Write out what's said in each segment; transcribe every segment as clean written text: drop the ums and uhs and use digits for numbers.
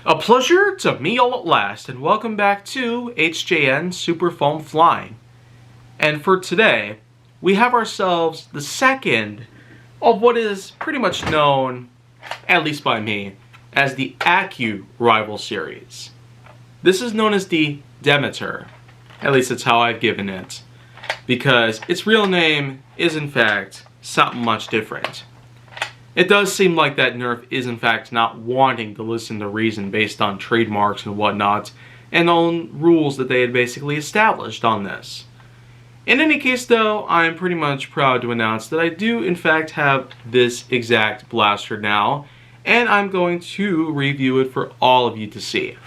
A pleasure to me all at last, and welcome back to HJN Super Foam Flying. And for today, we have ourselves the second of what is pretty much known, at least by me, as the Accu Rival series. This is known as the Demeter, at least that's how I've given it, because its real name is in fact something much different. It does seem like that Nerf is in fact not wanting to listen to reason based on trademarks and whatnot, and on rules that they had basically established on this. In any case though, I'm pretty much proud to announce that I do in fact have this exact blaster now, and I'm going to review it for all of you to see.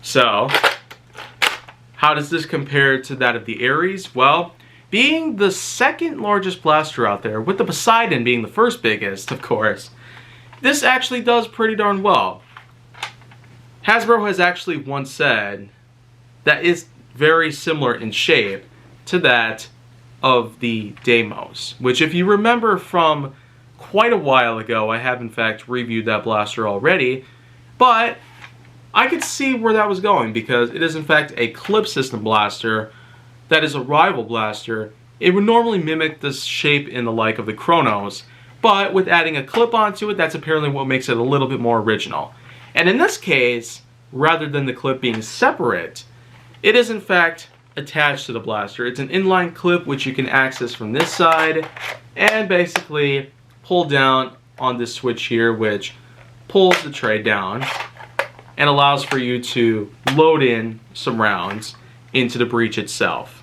So, how does this compare to that of the Ares? Well, being the second largest blaster out there, with the Poseidon being the first biggest, of course, this actually does pretty darn well. Hasbro has actually once said that it's very similar in shape to that of the Deimos, which if you remember from quite a while ago, I have in fact reviewed that blaster already, but I could see where that was going because it is in fact a clip system blaster that is a rival blaster. It would normally mimic the shape and the like of the Chronos, but with adding a clip onto it, that's apparently what makes it a little bit more original. And in this case, rather than the clip being separate, it is in fact attached to the blaster. It's an inline clip which you can access from this side and basically pull down on this switch here, which pulls the tray down and allows for you to load in some rounds into the breech itself.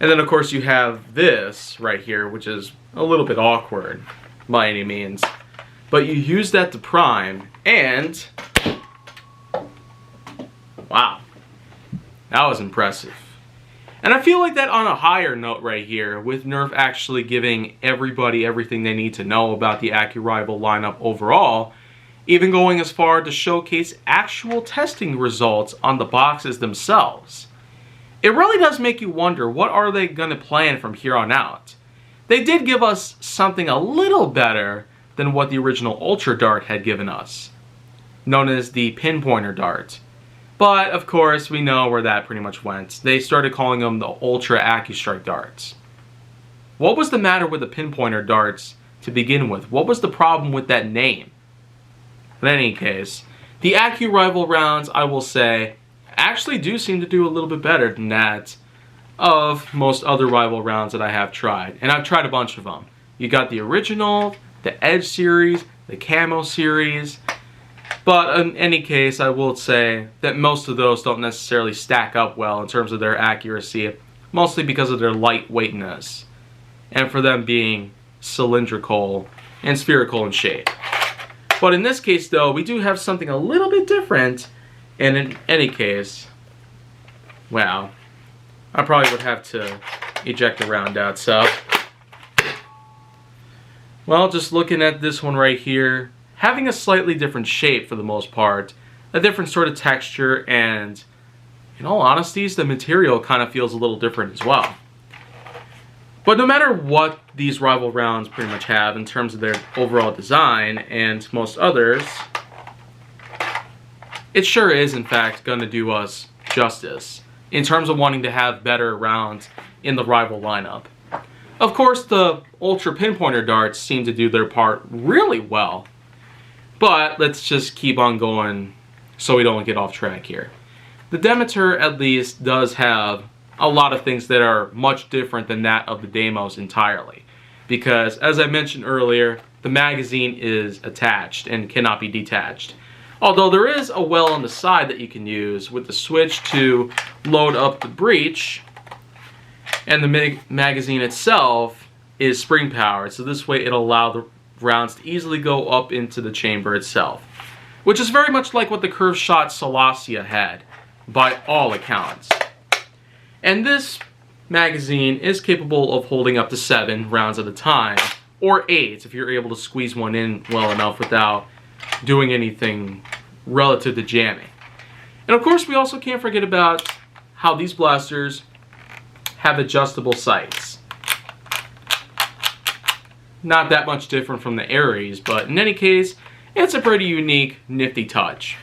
And then of course you have this right here, which is a little bit awkward by any means, but you use that to prime, and wow, that was impressive. And I feel like that on a higher note right here, with Nerf actually giving everybody everything they need to know about the Accu Rival lineup overall, even going as far to showcase actual testing results on the boxes themselves. It really does make you wonder, what are they going to plan from here on out? They did give us something a little better than what the original Ultra Dart had given us, known as the Pinpointer Dart. But of course, we know where that pretty much went. They started calling them the Ultra AccuStrike Darts. What was the matter with the Pinpointer Darts to begin with? What was the problem with that name? In any case, the Accu Rival rounds, I will say, actually do seem to do a little bit better than that of most other rival rounds that I have tried. And I've tried a bunch of them. You got the original, the Edge series, the Camo series. But in any case, I will say that most of those don't necessarily stack up well in terms of their accuracy, mostly because of their lightweightness, and for them being cylindrical and spherical in shape. But in this case though, we do have something a little bit different. And in any case, wow, I probably would have to eject the round out. So, well, just looking at this one right here, having a slightly different shape for the most part, a different sort of texture, and in all honesty, the material kind of feels a little different as well. But no matter what these rival rounds pretty much have in terms of their overall design and most others, it sure is in fact going to do us justice in terms of wanting to have better rounds in the rival lineup. Of course, the Ultra Pinpointer Darts seem to do their part really well, but let's just keep on going so we don't get off track here. The Demeter at least does have a lot of things that are much different than that of the Deimos entirely, because as I mentioned earlier, the magazine is attached and cannot be detached. Although there is a well on the side that you can use with the switch to load up the breech, and the magazine itself is spring powered, so this way it'll allow the rounds to easily go up into the chamber itself, which is very much like what the Curve Shot Salacia had, by all accounts. And this magazine is capable of holding up to 7 rounds at a time, or 8 if you're able to squeeze one in well enough without doing anything relative to jamming. And of course, we also can't forget about how these blasters have adjustable sights. Not that much different from the Ares, but in any case, It's a pretty unique, nifty touch.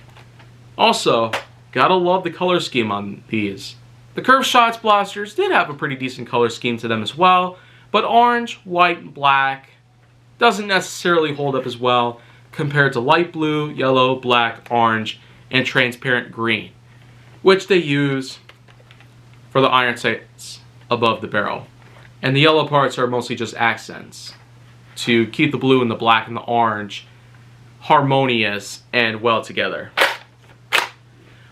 Also, gotta love the color scheme on these. The Curved Shots blasters did have a pretty decent color scheme to them as well, but orange, white, and black doesn't necessarily hold up as well compared to light blue, yellow, black, orange, and transparent green, which they use for the iron sights above the barrel. And the yellow parts are mostly just accents to keep the blue and the black and the orange harmonious and well together.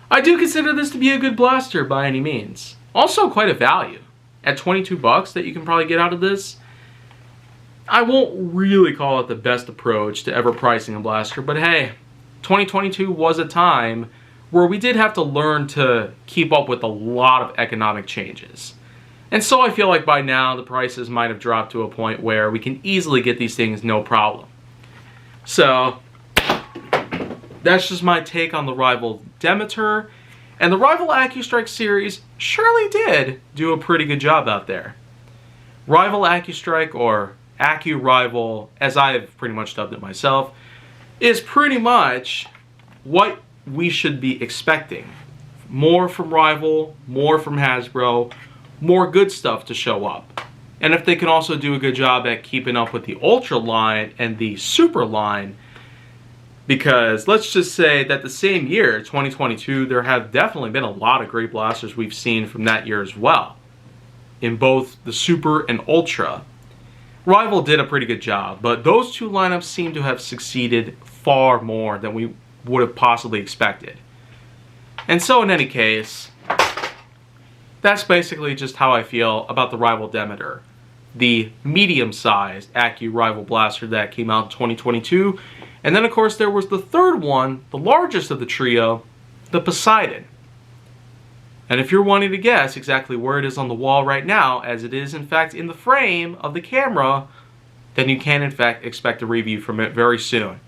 I do consider this to be a good blaster by any means. Also quite a value. At 22 bucks that you can probably get out of this. I won't really call it the best approach to ever pricing a blaster, but hey, 2022 was a time where we did have to learn to keep up with a lot of economic changes. And so I feel like by now the prices might have dropped to a point where we can easily get these things no problem. So that's just my take on the rival Demeter. And the rival AccuStrike series surely did do a pretty good job out there. Rival AccuStrike, or AccuRival, as I've pretty much dubbed it myself, is pretty much what we should be expecting. More from Rival, more from Hasbro, more good stuff to show up. And if they can also do a good job at keeping up with the Ultra line and the Super line, because let's just say that the same year, 2022, there have definitely been a lot of great blasters we've seen from that year as well, in both the Super and Ultra. Rival did a pretty good job, but those two lineups seem to have succeeded far more than we would have possibly expected. And so in any case, that's basically just how I feel about the rival Demeter, the medium-sized AccuRival blaster that came out in 2022. And then of course there was the third one, the largest of the trio, the Poseidon. And if you're wanting to guess exactly where it is on the wall right now, as it is in fact in the frame of the camera, then you can in fact expect a review from it very soon.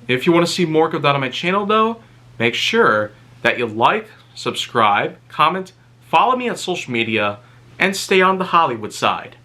If you want to see more of that on my channel though, make sure that you like, subscribe, comment, follow me on social media, and stay on the Hollywood side.